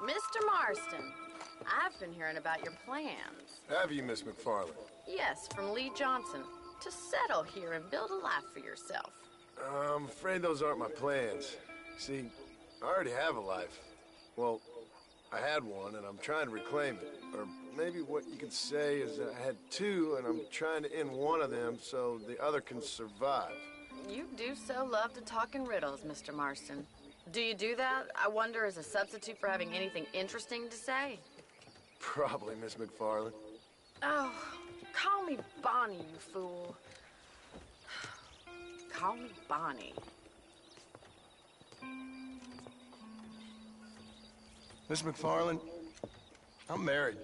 Mr. Marston, I've been hearing about your plans. Have you, Miss McFarland? Yes, from Lee Johnson. To settle here and build a life for yourself. I'm afraid those aren't my plans. See, I already have a life. Well, I had one, and I'm trying to reclaim it. Or maybe what you could say is that I had two, and I'm trying to end one of them so the other can survive. You do so love to talk in riddles, Mr. Marston. Do you do that, I wonder, as a substitute for having anything interesting to say? Probably, Miss McFarland. Oh, call me Bonnie, you fool. Call me Bonnie. Miss McFarland, I'm married.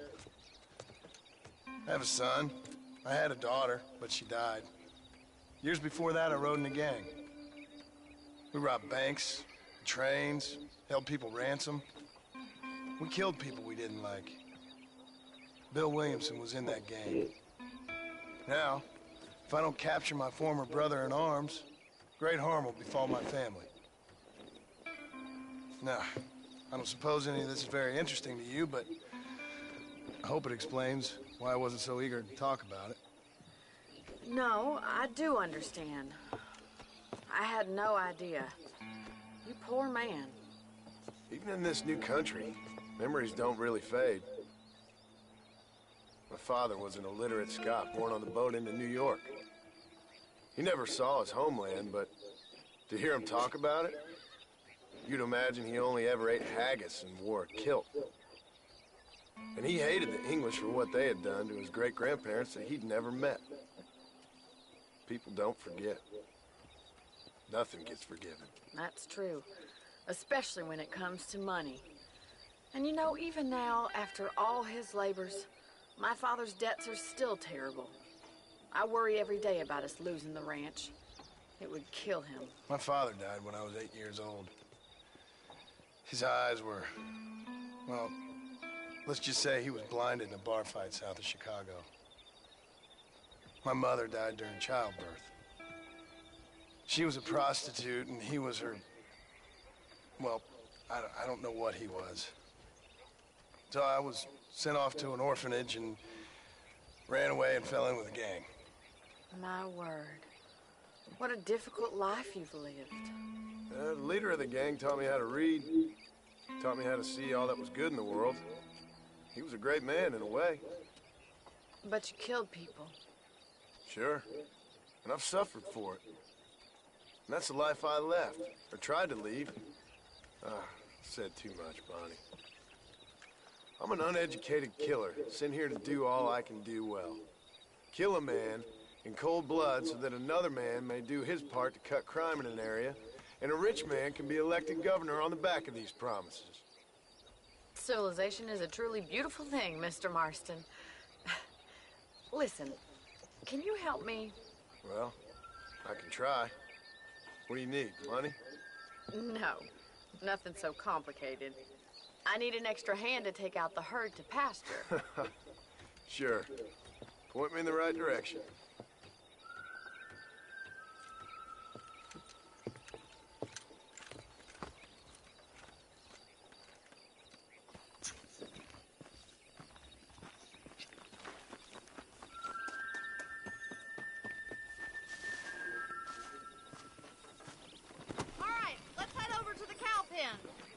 I have a son. I had a daughter, but she died. Years before that, I rode in a gang. We robbed banks, trains, held people ransom. We killed people we didn't like. Bill Williamson was in that gang. Now, if I don't capture my former brother in arms, great harm will befall my family. Now, I don't suppose any of this is very interesting to you, but I hope it explains why I wasn't so eager to talk about it. No, I do understand. I had no idea. You poor man. Even in this new country, memories don't really fade. My father was an illiterate Scot born on the boat into New York. He never saw his homeland, but to hear him talk about it, you'd imagine he only ever ate haggis and wore a kilt. And he hated the English for what they had done to his great-grandparents that he'd never met. People don't forget. Nothing gets forgiven. That's true. Especially when it comes to money. And you know, even now, after all his labors, my father's debts are still terrible. I worry every day about us losing the ranch. It would kill him. My father died when I was 8 years old. His eyes were, well, let's just say he was blinded in a bar fight south of Chicago. My mother died during childbirth. She was a prostitute, and he was her, well, I don't know what he was. So I was sent off to an orphanage and ran away and fell in with a gang. My word. What a difficult life you've lived. The leader of the gang taught me how to read, taught me how to see all that was good in the world. He was a great man in a way. But you killed people. Sure. And I've suffered for it. And that's the life I left, or tried to leave. Said too much, Bonnie. I'm an uneducated killer, sent here to do all I can do well. Kill a man in cold blood so that another man may do his part to cut crime in an area, and a rich man can be elected governor on the back of these promises. Civilization is a truly beautiful thing, Mr. Marston. Listen, can you help me? Well, I can try. What do you need, money? No, nothing so complicated. I need an extra hand to take out the herd to pasture. Sure. Point me in the right direction.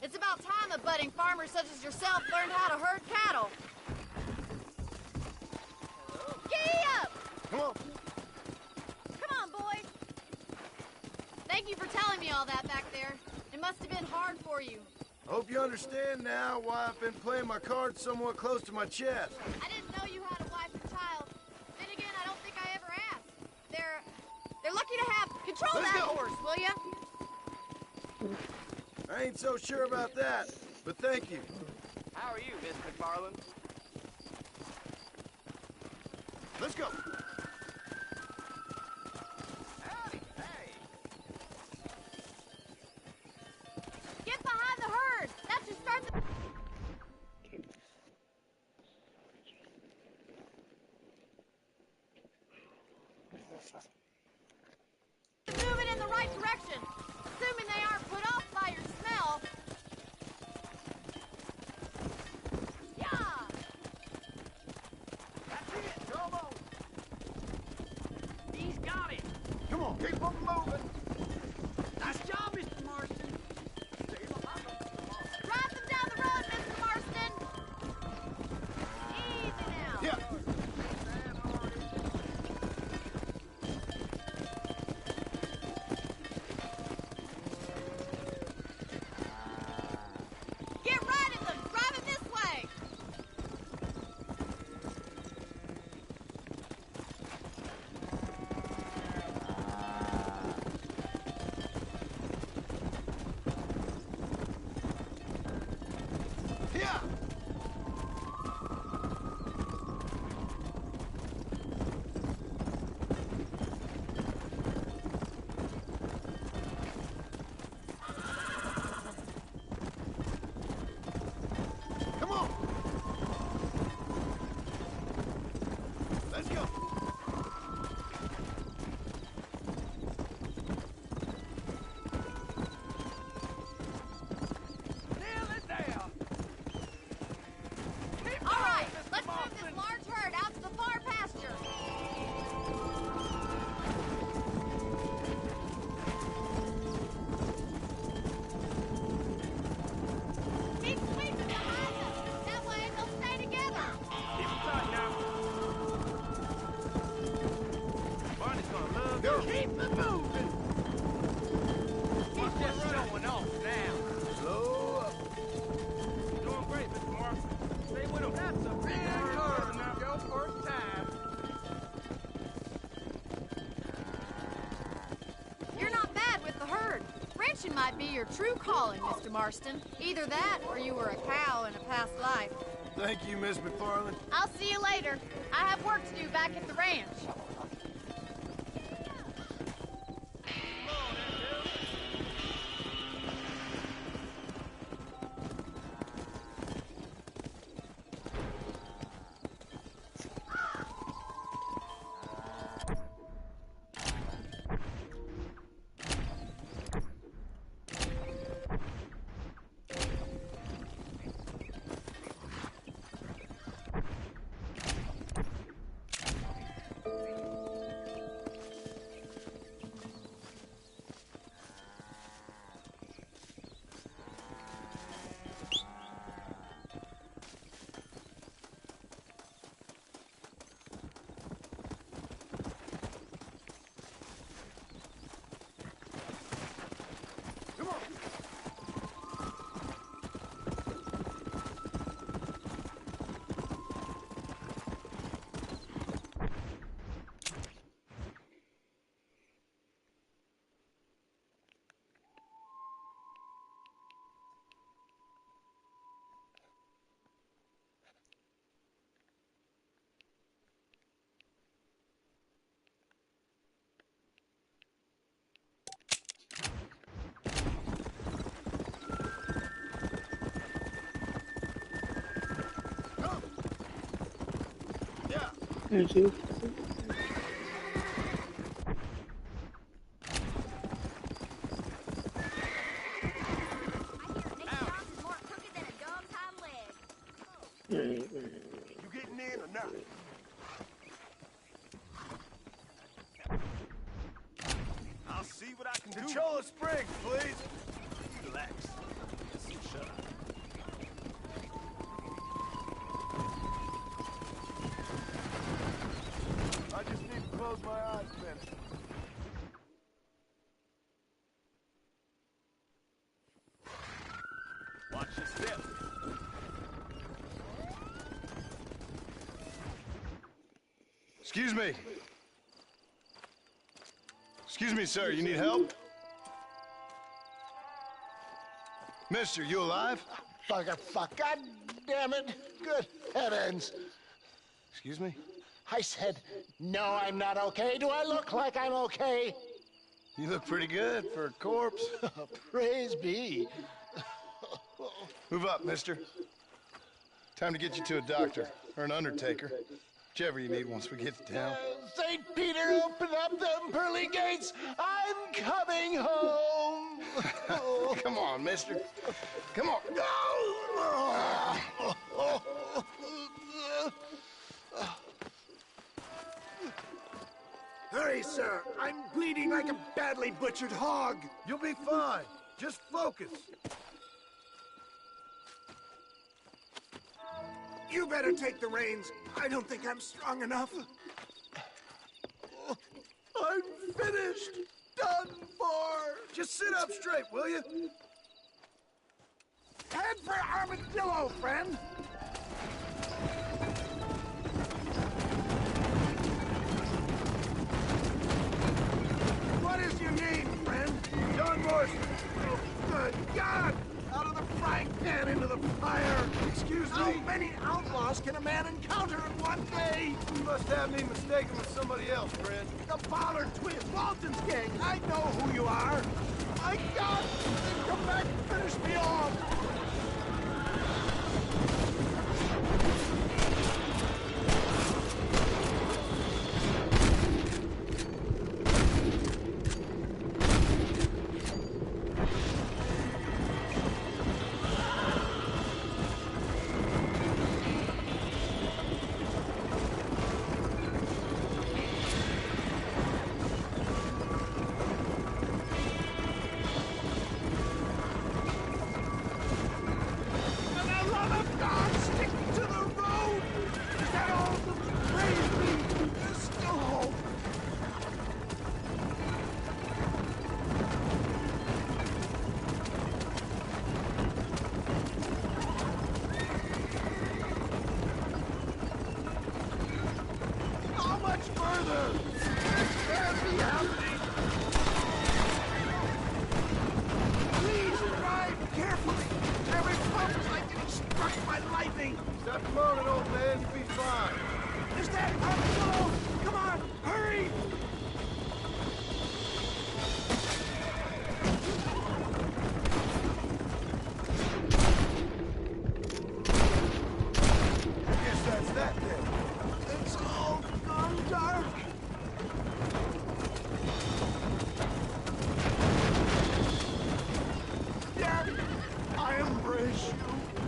It's about time a budding farmer such as yourself learned how to herd cattle. Giddy up! Come on. Come on, boys. Thank you for telling me all that back there. It must have been hard for you. I hope you understand now why I've been playing my cards somewhat close to my chest. I didn't know you had a wife and child. Then again, I don't think I ever asked. They're lucky to have control Let's that go. horse, will ya? I ain't so sure about that, but thank you. How are you, Miss McFarland? Let's go. Howdy, hey. Get behind the herd. That should start the... Moving in the right direction. Assuming they aren't put off by your smell. Keep them moving. Nice job, Mr. Marston. Drive them down the road, Mr. Marston. Easy now. Yeah. Get right at them. Drive them this way. Yeah. Come on. Let's go. Nail it down. Keep All right, going, Mr. let's move Marston. this large herd out to the far pasture. Keep sweeping behind them. That way they'll stay together. Keep them tight now. Barney's gonna love Go. this. Keep it moving. He's just showing off now. Slow up. You're doing great, Mr. Marston. Stay with him. That's a big herd now. Your first time. You're not bad with the herd. Ranching might be your true calling, Mr. Marston. Either that or you were a cow in a past life. Thank you, Miss McFarland. I'll see you later. I have work to do back at the ranch. Come on. Come. Yeah. Thank you. You getting in or not? I'll see what I can do. Control the springs, please. Relax. Just shut up. I just need to close my eyes, man. Watch your step. Excuse me. Excuse me, sir. You need help? Mister, you alive? Fuck. God damn it. Good heavens. Excuse me? I said, no, I'm not okay. Do I look like I'm okay? You look pretty good for a corpse. Praise be. Move up, mister. Time to get you to a doctor or an undertaker. Whichever you need once we get to town. St. Peter, open up them pearly gates. I'm coming home. Come on, mister. Come on. sorry, sir. I'm bleeding like a badly butchered hog. You'll be fine. Just focus. You better take the reins. I don't think I'm strong enough. I'm finished. Done for. Just sit up straight, will you? Head for Armadillo, friend. What is your name, friend? John Marston. Oh, good God! Out of the frying pan into the fire! Excuse How me? many outlaws can a man encounter in one day? You must have me mistaken with somebody else, friend. The Pollard twins, Walton's gang! I know who you are! My God! Then come back and finish me off! Stop moaning, old man. You'll be fine. Is that Armadillo? Come on, hurry! I guess that's that then. It's all gone dark. Daddy, I embrace you.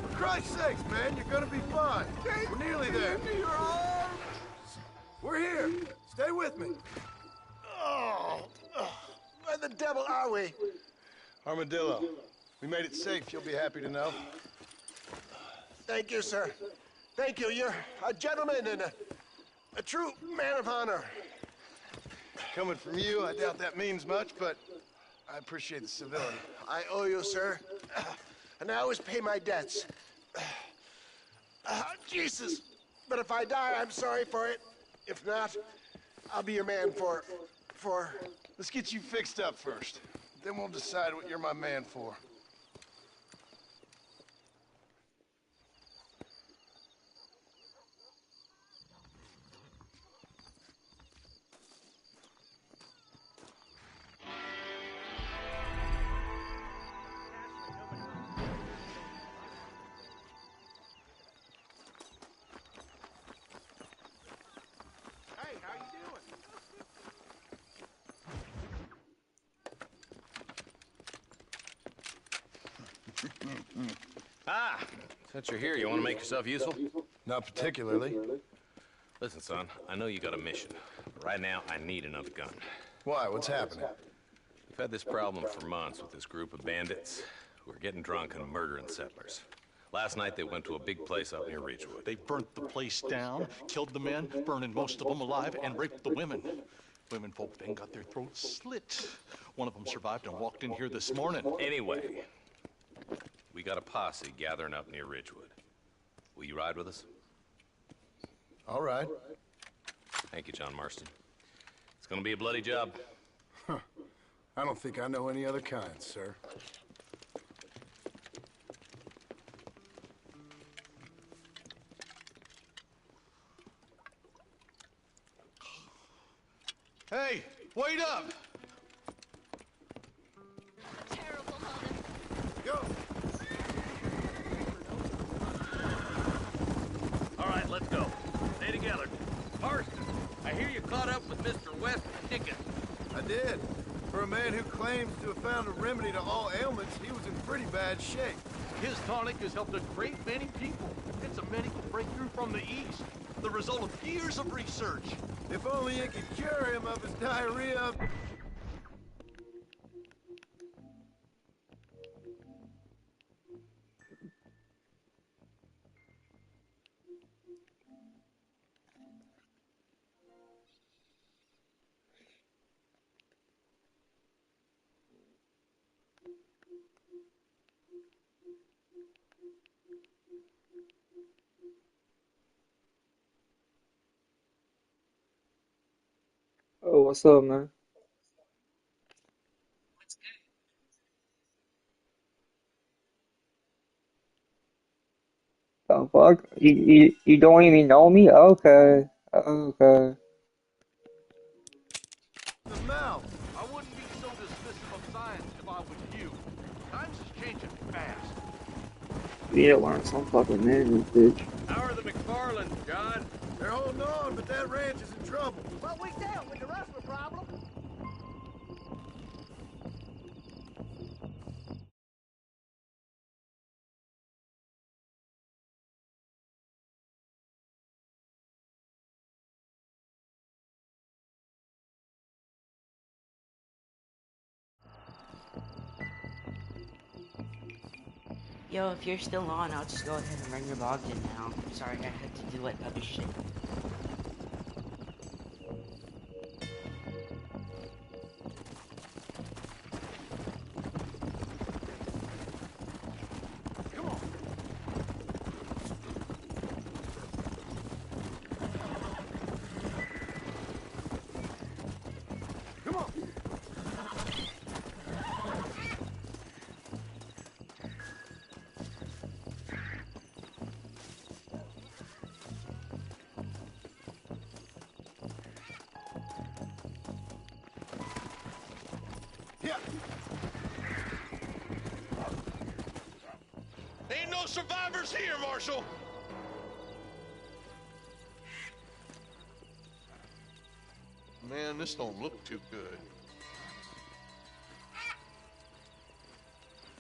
For Christ's sakes, man, you're gonna be fine. Take We're nearly me there. into your arms. We're here. Stay with me. Oh, where the devil are we? Armadillo. We made it safe, you'll be happy to know. Thank you, sir. Thank you. You're a gentleman and a true man of honor. Coming from you, I doubt that means much, but I appreciate the civility. I owe you, sir. And I always pay my debts. Jesus. But if I die, I'm sorry for it. If not, I'll be your man for... Let's get you fixed up first. Then we'll decide what you're my man for. Hey, how you doing? Ah, since you're here, you want to make yourself useful? Not particularly. Listen, son, I know you got a mission, but right now I need another gun. Why? What's happening? We've had this problem for months with this group of bandits who are getting drunk and murdering settlers. Last night they went to a big place out near Ridgewood. They burnt the place down, killed the men, burning most of them alive, and raped the women. Women folk then got their throats slit. One of them survived and walked in here this morning. Anyway, we got a posse gathering up near Ridgewood. Will you ride with us? All right. Thank you, John Marston. It's gonna be a bloody job. I don't think I know any other kind, sir. Hey, wait up! Terrible mother. Go! All right, let's go. Stay together. Marston, I hear you caught up with Mr. West Dickens. I did. For a man who claims to have found a remedy to all ailments, he was in pretty bad shape. His tonic has helped a great many people. It's a medical breakthrough from the East. The result of years of research. If only you could cure him of his diarrhea. Oh, what's up, man? The fuck? You don't even know me? Okay. Okay. The mouth. I wouldn't be so dismissive of science if I was you. Times is changing fast. You need to learn some fucking manners, bitch. How are the McFarlands, John? They're holding on, but that ranch is in trouble. But we dealt with the rustler problem. Yo, if you're still on, I'll just go ahead and bring your logs in now. Sorry, I had to do like other shit. Ain't no survivors here, Marshal! Man, this don't look too good.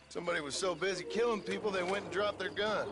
Somebody was so busy killing people, they went and dropped their gun.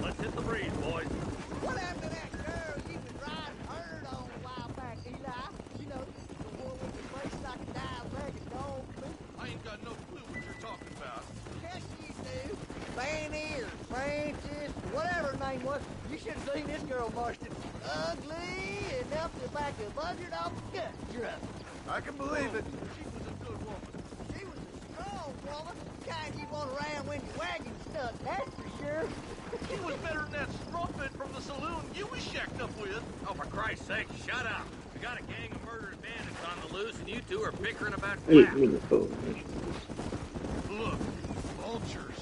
Let's hit the breeze, boys. What happened to that girl you was riding herd on a while back, Eli? You know, the one with the face like a diabetic dog food. I ain't got no clue what you're talking about. Yes, you do. Fanny or Francis, whatever her name was. You should have seen this girl, Marston. Ugly enough to back a buzzard off a gut truck. I can believe it. She was a good woman. She was a strong woman. Kind you want around when your wagon stuck, that's for sure. She was better than that strumpet from the saloon you was shacked up with. Oh, for Christ's sake, shut up. We got a gang of murdered bandits on the loose, and you two are bickering about Hey, crap. me the phone. Look, vultures.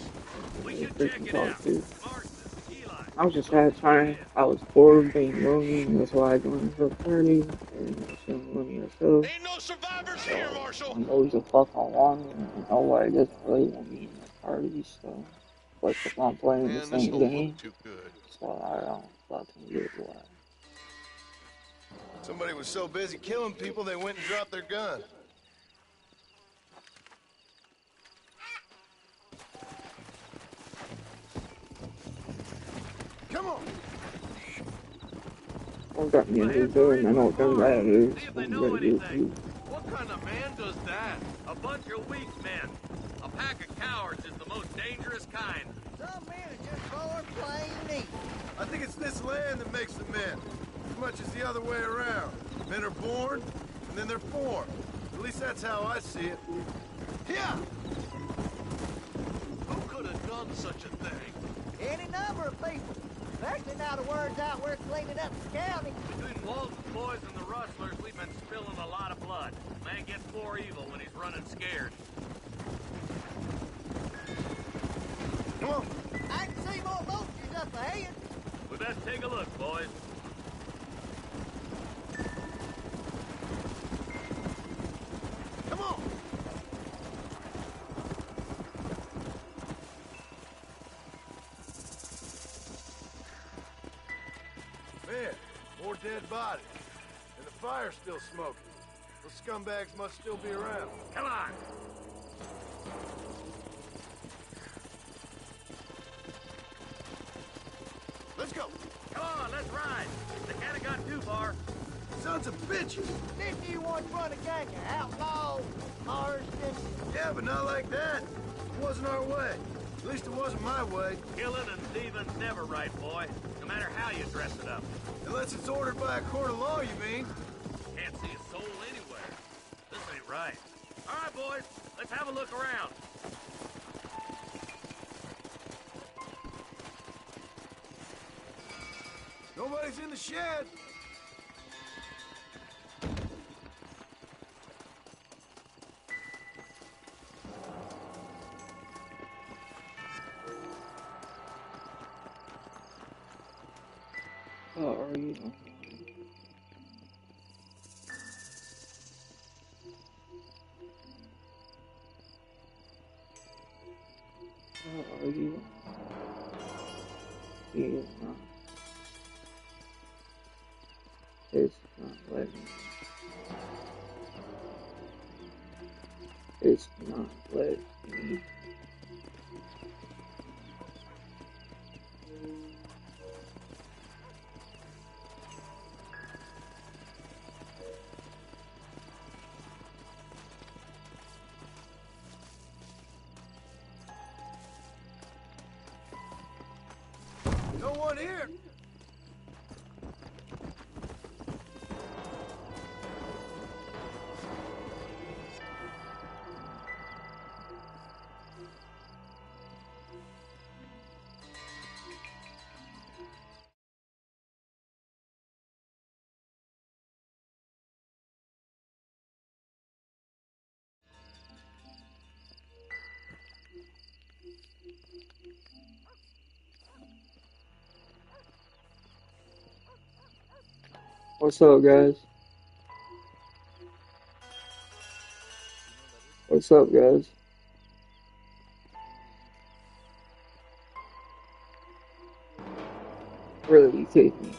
We should Freaking check it talk, out. dude. Marston, Eli. I was just had time. I was bored being lonely. That's why I joined her party. And she was lonely herself. Ain't no survivors here, Marshal. I'm always a fuck on one. And nobody just really want me in the party, so. But if I'm playing the Man, this same don't game, look too good. so I don't fucking get why. Somebody was so busy killing people, they went and dropped their gun. Come on. What got me a new gun? I know what gun that is. See if they I'm know ready to anything. do. What kind of man does that? A bunch of weak men. A pack of cowards is the most dangerous kind. Some men are just born plain neat. I think it's this land that makes the men, as much as the other way around. Men are born, and then they're formed. At least that's how I see it. Yeah. Who could have done such a thing? Any number of people. Especially now the word's out we're cleaning up the county. Between Walton's boys and the rustlers, we've been spilling a lot of blood. Man gets more evil when he's running scared. Come on. I can see more vultures up ahead. We best take a look, boys. Come on. Man, more dead bodies. And the fire's still smoking. Those scumbags must still be around. Come on! Let's go. Come on, let's ride! They can't have got too far. Sons of bitches. Didn't you once run a gang of outlaws, Marston? Yeah, but not like that. It wasn't our way. At least it wasn't my way. Killing and thieving's never right, boy. No matter how you dress it up. Unless it's ordered by a court of law, you mean? Can't see a soul anywhere. This ain't right. All right, boys, let's have a look around. Nobody's in the shed. How are you? How are you? He is not. It's not letting me. It's not letting me. No one here. What's up, guys? What's up, guys? Really, you kidding me?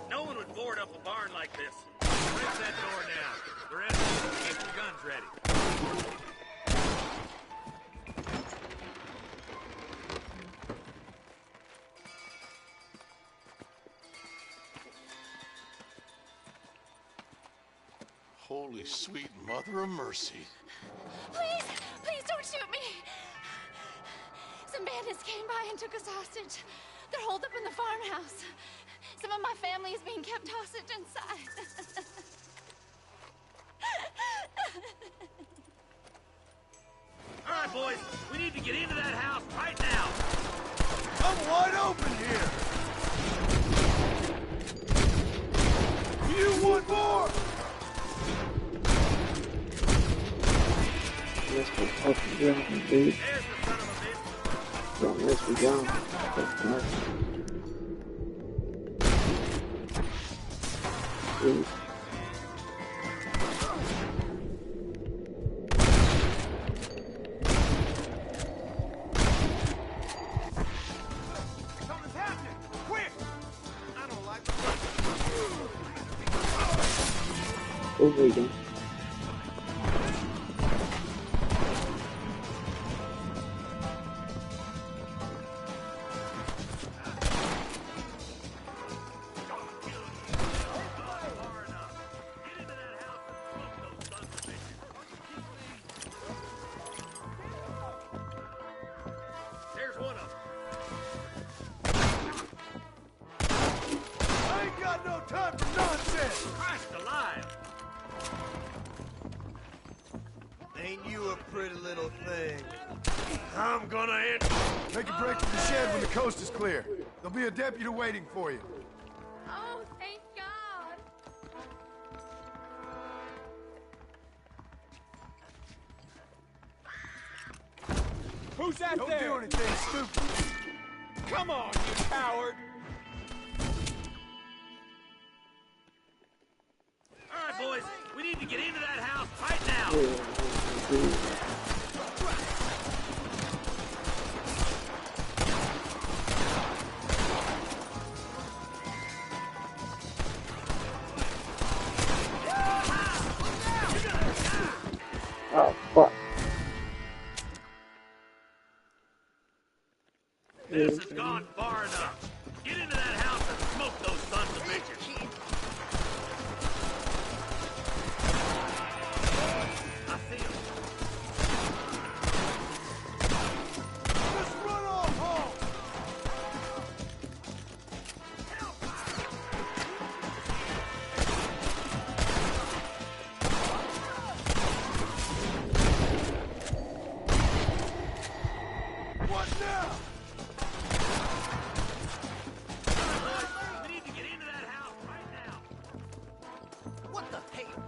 No one would board up a barn like this. Break that door down. The rest of you, get your guns ready. Holy sweet mother of mercy. Please, please don't shoot me. Some bandits came by and took us hostage. They're holed up in the farmhouse. Some of my family is being kept hostage inside. All right, boys, we need to get into that house right now. I'm wide open here. You want more? Let's go fucking down, dude. There's the son of a bitch. Don't let me down. That's nice. Please. Something's happening! Quick! I don't like Oh, there you go. There's one of them. I ain't got no time for nonsense. Christ alive! Ain't you a pretty little thing? I'm gonna hit. Make a break for the shed when the coast is clear. There'll be a deputy waiting for you. Oh, thank God. Who's that Don't there? do anything stupid. Come on, you coward! All right, boys, we need to get into that house right now. Oh, fuck. This has gone far enough. Get into that house and smoke those sons of bitches. I see them. Just run off home. What now? We need to get into that house right now. What the hell?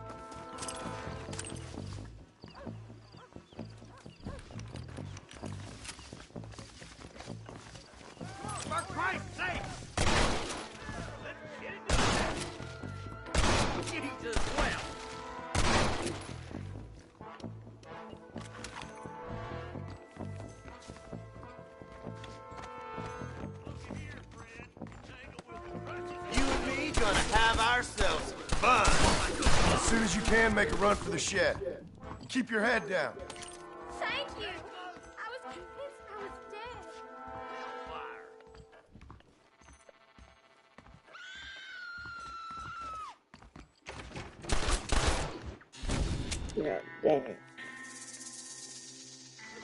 For Christ's sake! Let's get into that. Get into the well. You and me gonna have ourselves some fun. As soon as you can, make a run for the shed. Keep your head down. Thank you. I was convinced I was dead. Yeah, damn it.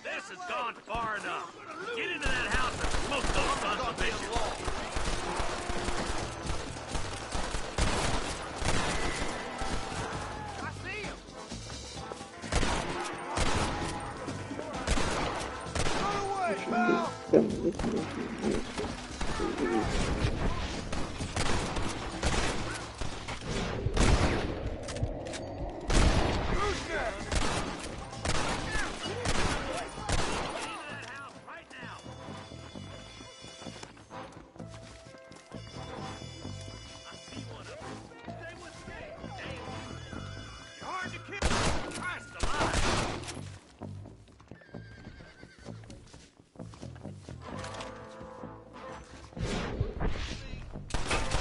This has gone far enough. Get into that house and smoke those sons of bitches. I see him! Run away, pal! Who's next? Get into that house right now. I see one of them. Stay with me. Damn. You're hard to kill. Christ alive.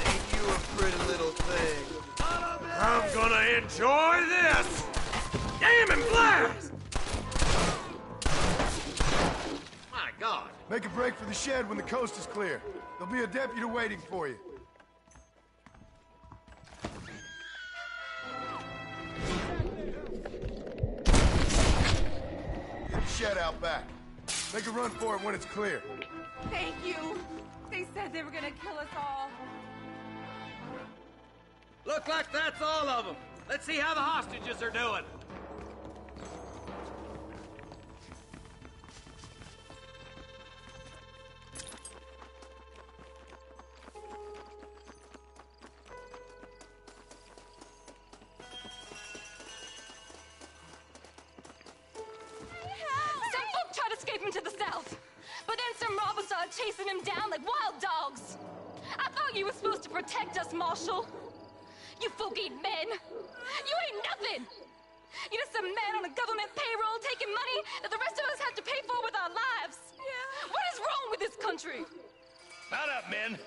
Ain't you a pretty little Make a break for the shed when the coast is clear. There'll be a deputy waiting for you. Get the shed out back. Make a run for it when it's clear. Thank you. They said they were gonna kill us all. Look like that's all of them. Let's see how the hostages are doing. Some folk tried escaping to the south, but then some robbers started chasing him down like wild dogs. I thought you were supposed to protect us, Marshal. You folk ain't men. You ain't nothing. You're just a man on a government payroll taking money that the rest of us have to pay for with our lives. Yeah. What is wrong with this country? Mount up, men.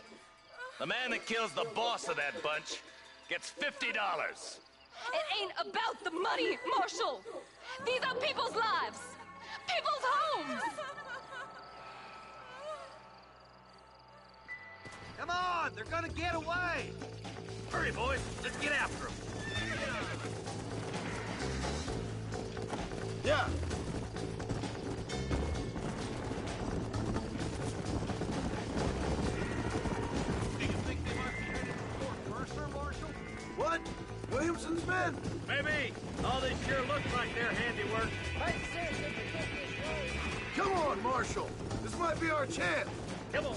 The man that kills the boss of that bunch gets $50. It ain't about the money, Marshal. These are people's lives. People's homes. Come on, they're gonna get away. Hurry, boys. Let's get after them. Yeah. Do you think they might be headed for Fort Mercer, Marshal? What? Williamson's men? Maybe. All this sure looks like their handiwork. Come on, Marshal. This might be our chance. Come on.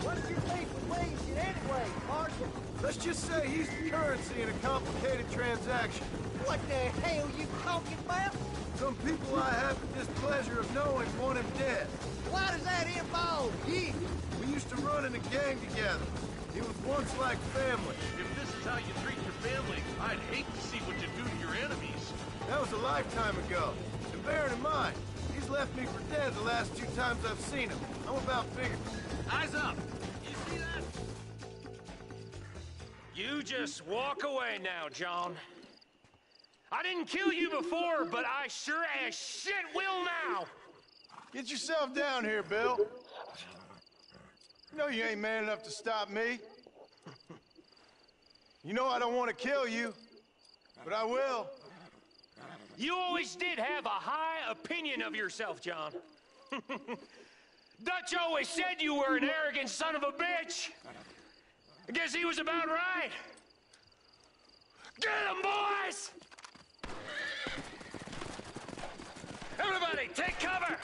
What's your beef with Williamson anyway, Marshal? Let's just say he's the currency in a complicated transaction. What the hell you talking about? Some people I have the displeasure of knowing want him dead. Why does that involve you? We used to run in a gang together. He was once like family. If this is how you treat your family, I'd hate to see what you do to your enemies. That was a lifetime ago. And bearing in mind, he's left me for dead the last 2 times I've seen him. I'm about figured. Eyes up. You see that? You just walk away now, John. I didn't kill you before, but I sure as shit will now. Get yourself down here, Bill. You know you ain't man enough to stop me. You know I don't want to kill you, but I will. You always did have a high opinion of yourself, John. Dutch always said you were an arrogant son of a bitch. I guess he was about right. Get him, boys! Everybody, take cover!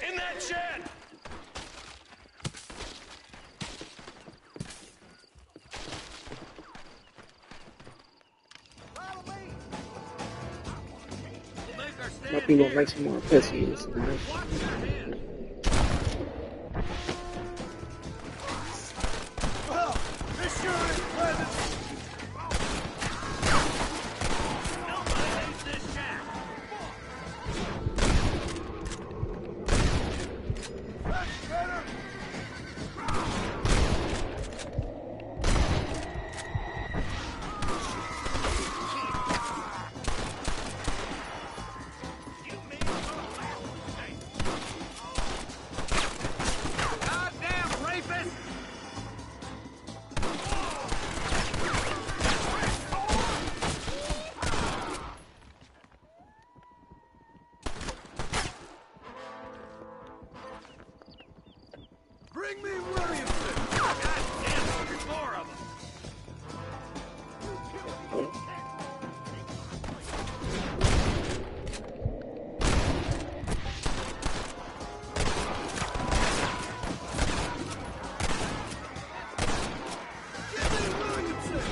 In that shed! Might be gonna make some more pussies. Well, this sure is pleasant. Bring me Williamson! God damn, there's more of them! Give me Williamson!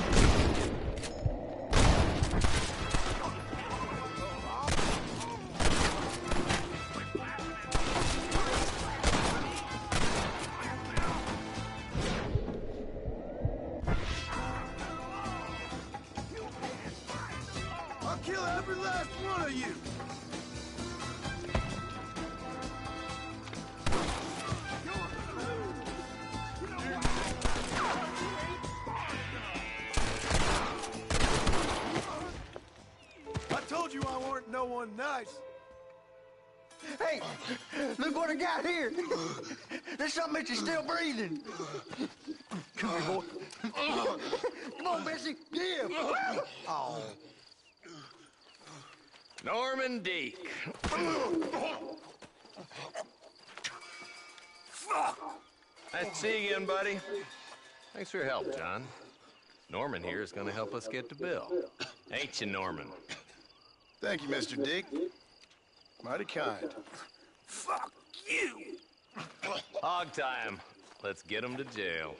I'll kill every last one of you! I told you I weren't no one nice. Hey, look what I got here. There's something that you're still breathing. Come here, boy. Come on, Bessie. Yeah. Oh. Norman Deek. Nice to see you again, buddy. Thanks for your help, John. Norman here is going to help us get to Bill. Ain't you, Norman? Thank you, Mr. Dick. Mighty kind. Fuck you! Hog time. Let's get him to jail.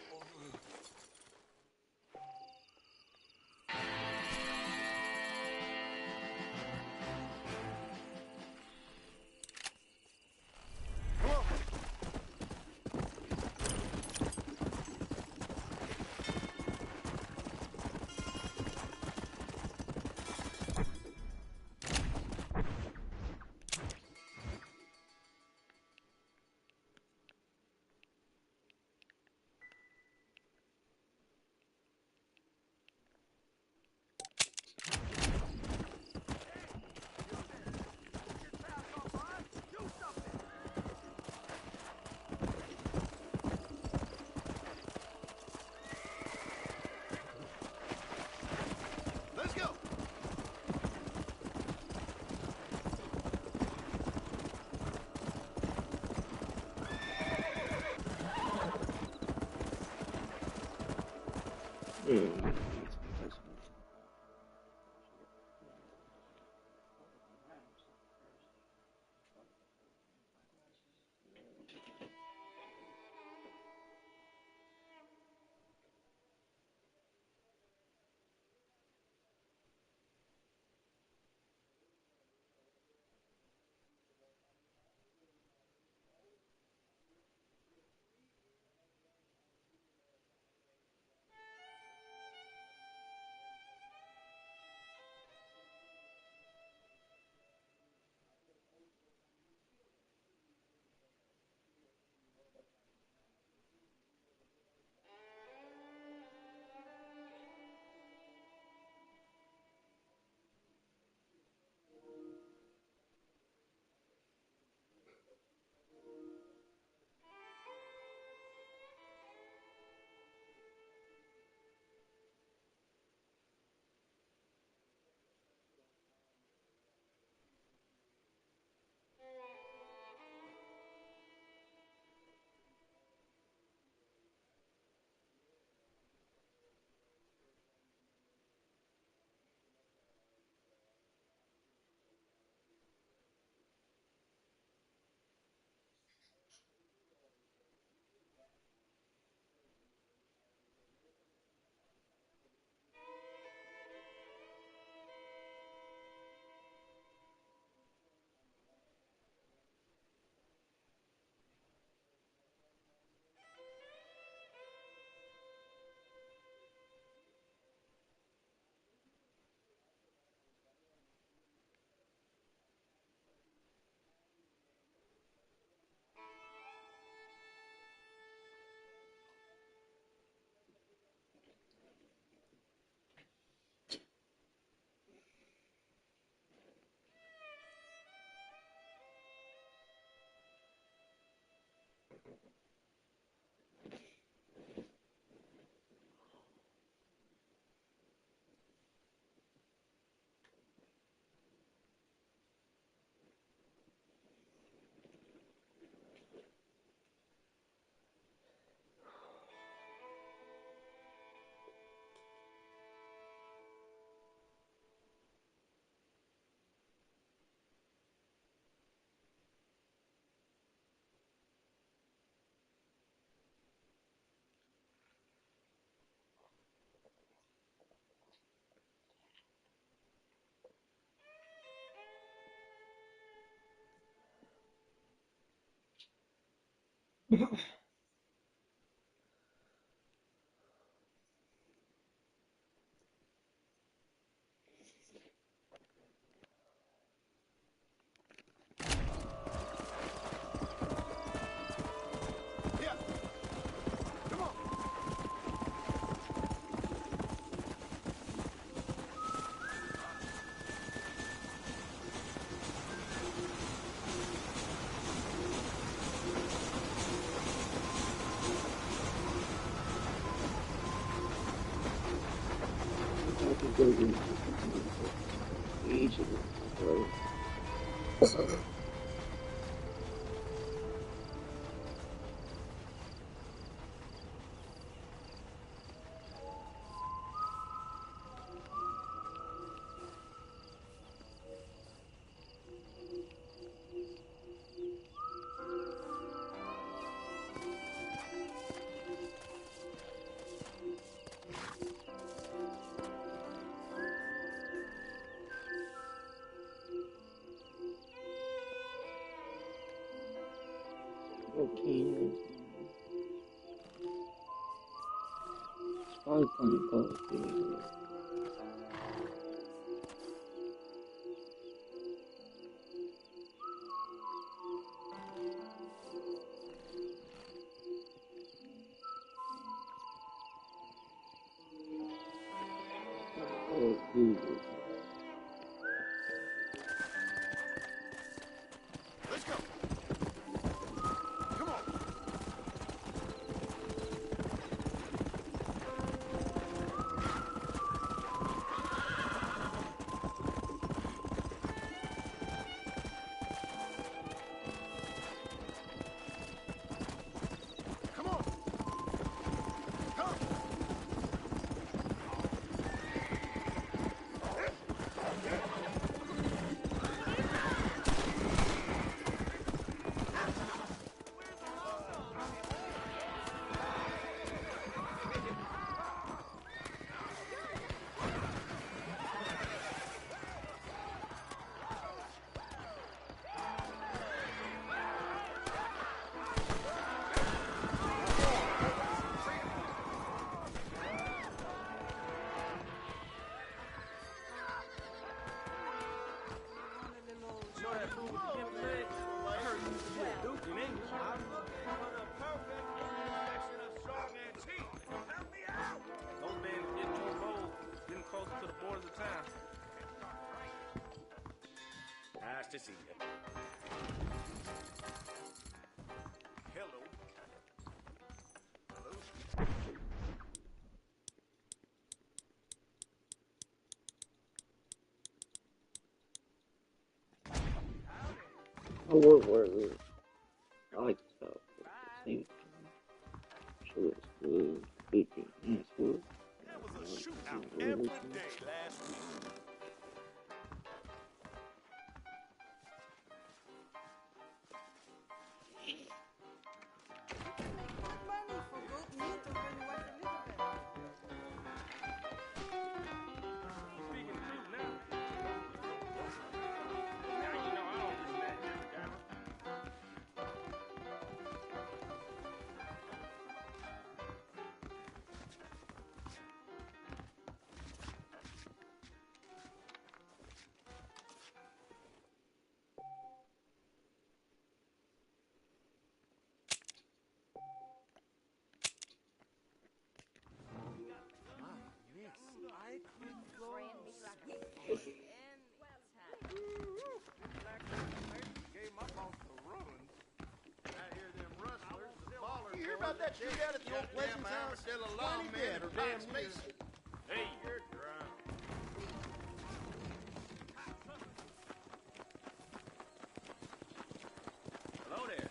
lose each of them. Okay. It's probably playing Call of Duty. Call of Duty. Let's go. Come on. Come on. Come. Know that fool with the pimp leg? I heard you used to be a duke in English. I'm looking for the perfect intersection of song and cheat. Help me out! Those bands getting more bold, getting closer to the borders of town. Nice to see you. Hello. I work wherever. I like stuff. At the same time. Sure, it's good. Bacon, and good. There was a shootout every day last week. Speaking the truth now. Now you know I don't listen to that damn guy. I could go gave my boss the runs. I hear them rustlers, the ballers. You hear about that shootout at the old Pleasance house? Funny dead or damn Mason. Hey, you're drunk. Hello there.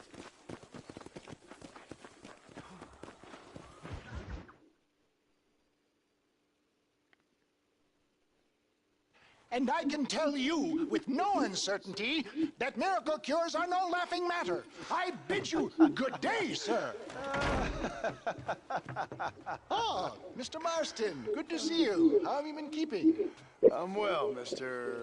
And I can tell you with no uncertainty that miracle cures are no laughing matter. I bid you good day, sir. Oh, Mr. Marston, good to see you. How have you been keeping? I'm well, Mr.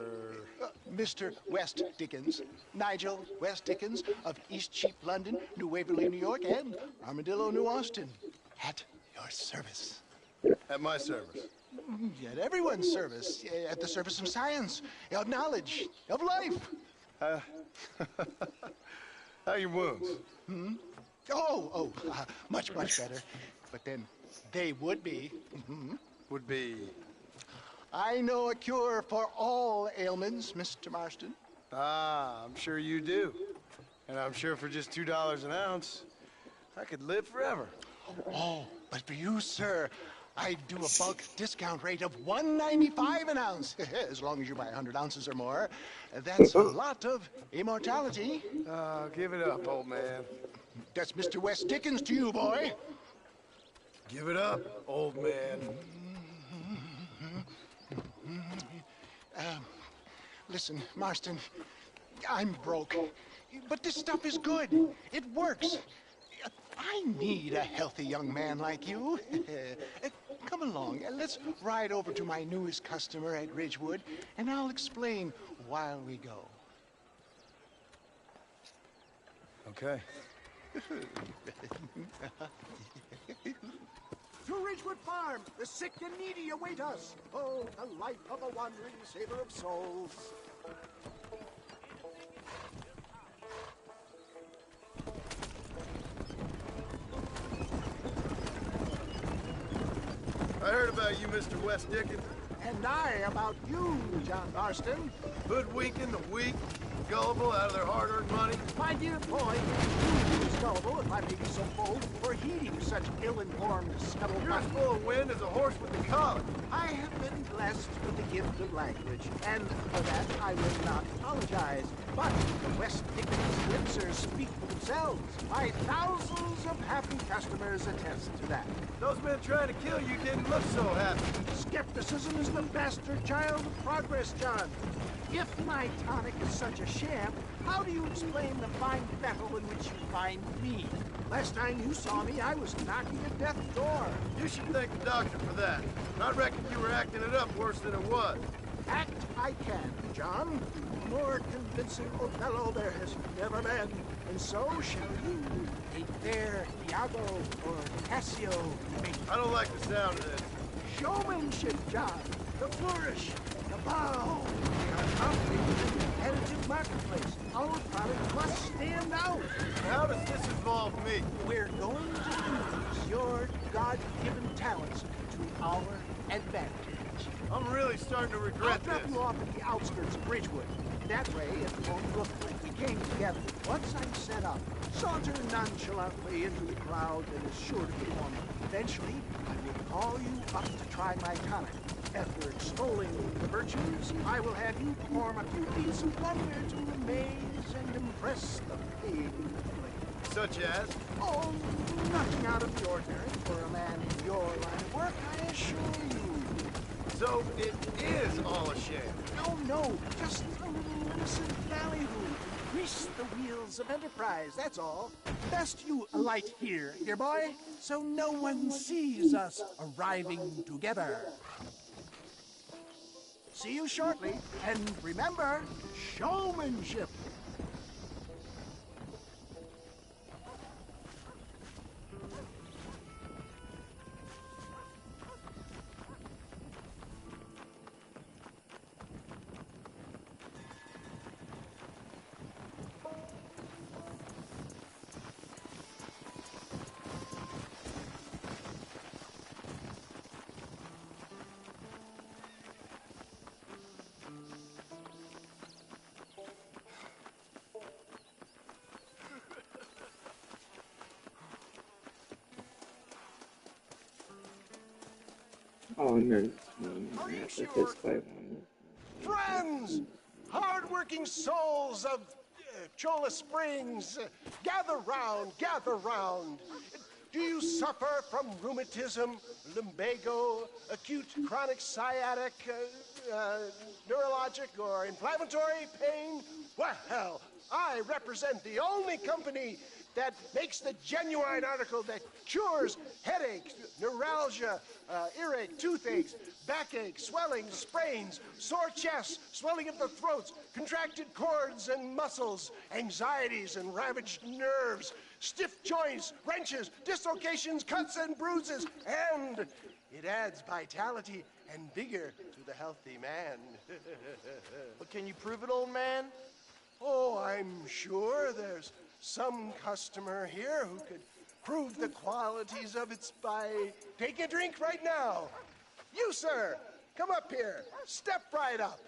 Mr. West Dickens, Nigel West Dickens of East Cheap, London, New Waverly, New York, and Armadillo, New Austin. At your service. At my service. At everyone's service. At the service of science, of knowledge, of life. How are your wounds? Much better. But then they would be. Would be. I know a cure for all ailments, Mr. Marston. Ah, I'm sure you do. And I'm sure for just $2 an ounce, I could live forever. Oh, but for you, sir, I do a bulk discount rate of $1.95 an ounce, as long as you buy 100 ounces or more. That's a lot of immortality. Give it up, old man. That's Mr. West Dickens to you, boy. Give it up, old man. Listen, Marston, I'm broke, but this stuff is good. It works. I need a healthy young man like you. Come along, let's ride over to my newest customer at Ridgewood, and I'll explain while we go. Okay. To Ridgewood Farm, the sick and needy await us. Oh, the life of a wandering saver of souls. I heard about you, Mr. West Dickens. And I about you, John Marston. Hoodwinking the weak, gullible out of their hard-earned money. My dear boy, you is gullible, if I may be so bold, for heeding such ill-informed scuttle. You're as full of wind as a horse with the collar. I have been blessed with the gift of language, and for that I will not apologize. But the West Dickens glimpsers speak for themselves. My thousands of happy customers attest to that. Those men trying to kill you didn't look so happy. Skepticism is the bastard child of progress, John. If my tonic is such a sham, how do you explain the fine metal in which you find me? Last time you saw me, I was knocking at death's door. You should thank the doctor for that. I reckon you were acting it up worse than it was. Act I can, John. More convincing Othello there has never been. And so shall you, a fair Iago or Cassio mate. I don't like the sound of this. Showmanship, John. The flourish, the bow. We are operating in a competitive marketplace. Our product must stand out. How does this involve me? We're going to use your God-given talents to our advantage. I'm really starting to regret I'll drop this. you off at the outskirts of Ridgewood. That way, it won't look like we came together. Once I'm set up, saunter nonchalantly into the crowd that is sure to be forming. Eventually, I will call you up to try my tonic. After extolling the virtues, I will have you perform a few feats of wonder to amaze and impress the paying public. Such as? Oh, nothing out of the ordinary for a man in your line of work, I assure you. So it is all a sham? No, just a little innocent ballyhoo to grease the wheels of enterprise, that's all. Best you alight here, dear boy, so no one sees us arriving together. See you shortly, and remember, showmanship. Oh, no. Are you sure? Friends, hard-working souls of Cholla Springs, gather round, gather round. Do you suffer from rheumatism, lumbago, acute chronic sciatic, neurologic, or inflammatory pain? Well, I represent the only company that makes the genuine article that cures headaches, neuralgia, earache, toothaches, backache, swelling, sprains, sore chests, swelling of the throats, contracted cords and muscles, anxieties and ravaged nerves, stiff joints, wrenches, dislocations, cuts and bruises, and it adds vitality and vigor to the healthy man. But can you prove it, old man? Oh, I'm sure there's some customer here who could prove the qualities of it by taking a drink right now. You, sir, come up here. Step right up.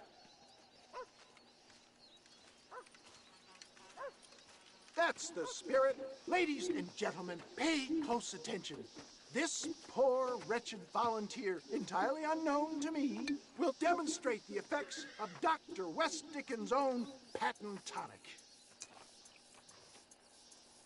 That's the spirit. Ladies and gentlemen, pay close attention. This poor, wretched volunteer, entirely unknown to me, will demonstrate the effects of Dr. West Dickens' own patent tonic.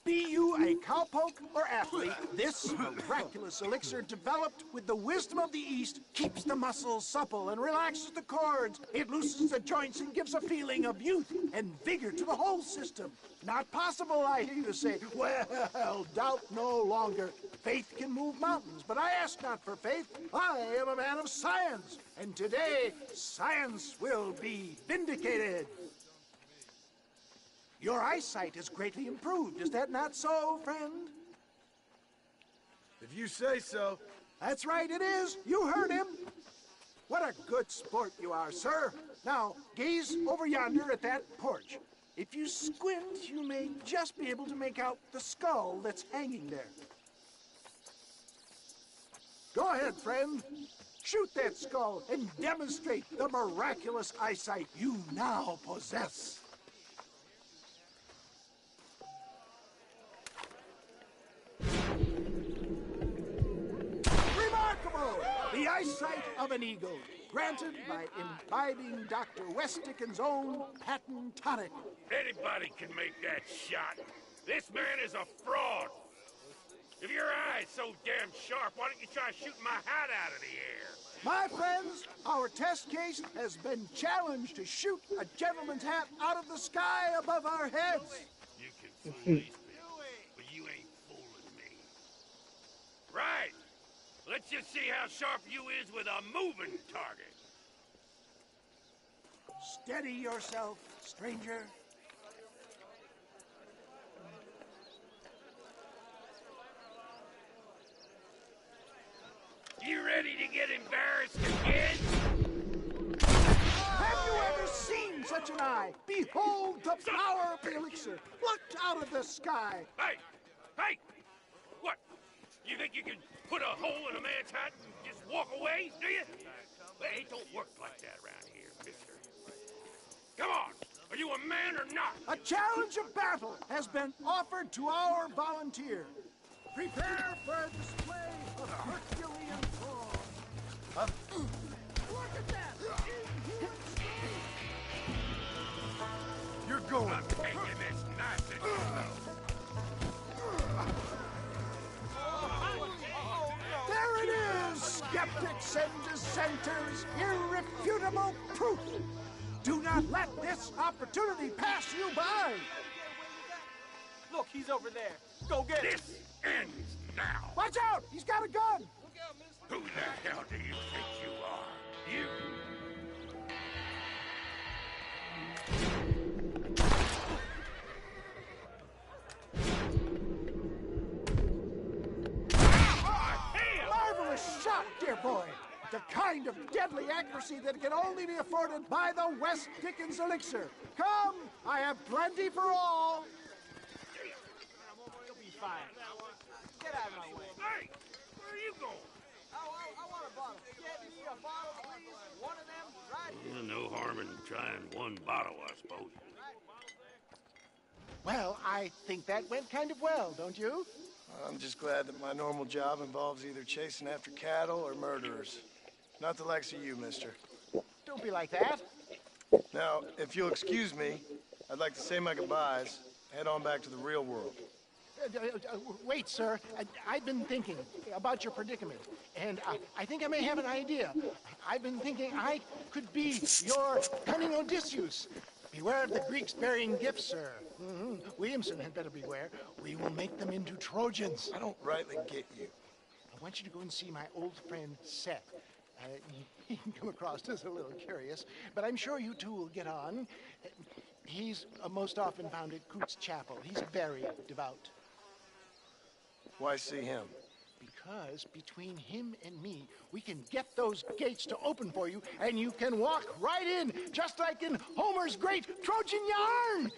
Be you a cowpoke or athlete, this miraculous elixir developed with the wisdom of the East keeps the muscles supple and relaxes the cords. It loosens the joints and gives a feeling of youth and vigor to the whole system. Not possible, I hear you say. Well, doubt no longer. Faith can move mountains, but I ask not for faith. I am a man of science, and today science will be vindicated. Your eyesight is greatly improved. Is that not so, friend? If you say so. That's right, it is. You heard him. What a good sport you are, sir. Now, gaze over yonder at that porch. If you squint, you may just be able to make out the skull that's hanging there. Go ahead, friend. Shoot that skull and demonstrate the miraculous eyesight you now possess. The eyesight of an eagle, granted by imbibing Dr. West Dickens' own patent tonic. Anybody can make that shot. This man is a fraud. If your eye's so damn sharp, why don't you try shooting my hat out of the air? My friends, our test case has been challenged to shoot a gentleman's hat out of the sky above our heads. You can fool these people, but you ain't fooling me. Right. Let's just see how sharp you is with a moving target. Steady yourself, stranger. You ready to get embarrassed again? Have you ever seen such an eye? Behold the power of the elixir, plucked out of the sky. Hey! Hey! What? You think you can put a hole in a man's hat and just walk away, do you? Well, it don't work like that around here, mister. Come on! Are you a man or not? A challenge of battle has been offered to our volunteer. Prepare for a display of Herculean force. Look at that! You're going. I'm taking this nice and slow. There it is, skeptics and dissenters, irrefutable proof. Do not let this opportunity pass you by. Look, he's over there. Go get him. This ends now. Watch out! He's got a gun! Who the hell do you think you are? You? Marvelous shot, dear boy. The kind of deadly accuracy that can only be afforded by the West Dickens elixir. Come, I have plenty for all. You'll be fine. Get out of my way. Hey, where are you going? I want a bottle. Get me a bottle, please. One of them right here. No harm in trying one bottle, I suppose. Well, I think that went kind of well, don't you? I'm just glad that my normal job involves either chasing after cattle or murderers. Not the likes of you, mister. Don't be like that. Now, if you'll excuse me, I'd like to say my goodbyes, head on back to the real world. Wait, sir. I've been thinking about your predicament, and I think I may have an idea. I've been thinking I could be your cunning Odysseus. Beware of the Greeks burying gifts, sir. Williamson had better beware. We will make them into Trojans. I don't rightly get you. I want you to go and see my old friend Seth. He can come across as a little curious, but I'm sure you two will get on. He's most often found at Coots Chapel. He's very devout. Why see him? Because between him and me, we can get those gates to open for you, and you can walk right in, just like in Homer's great Trojan yarn!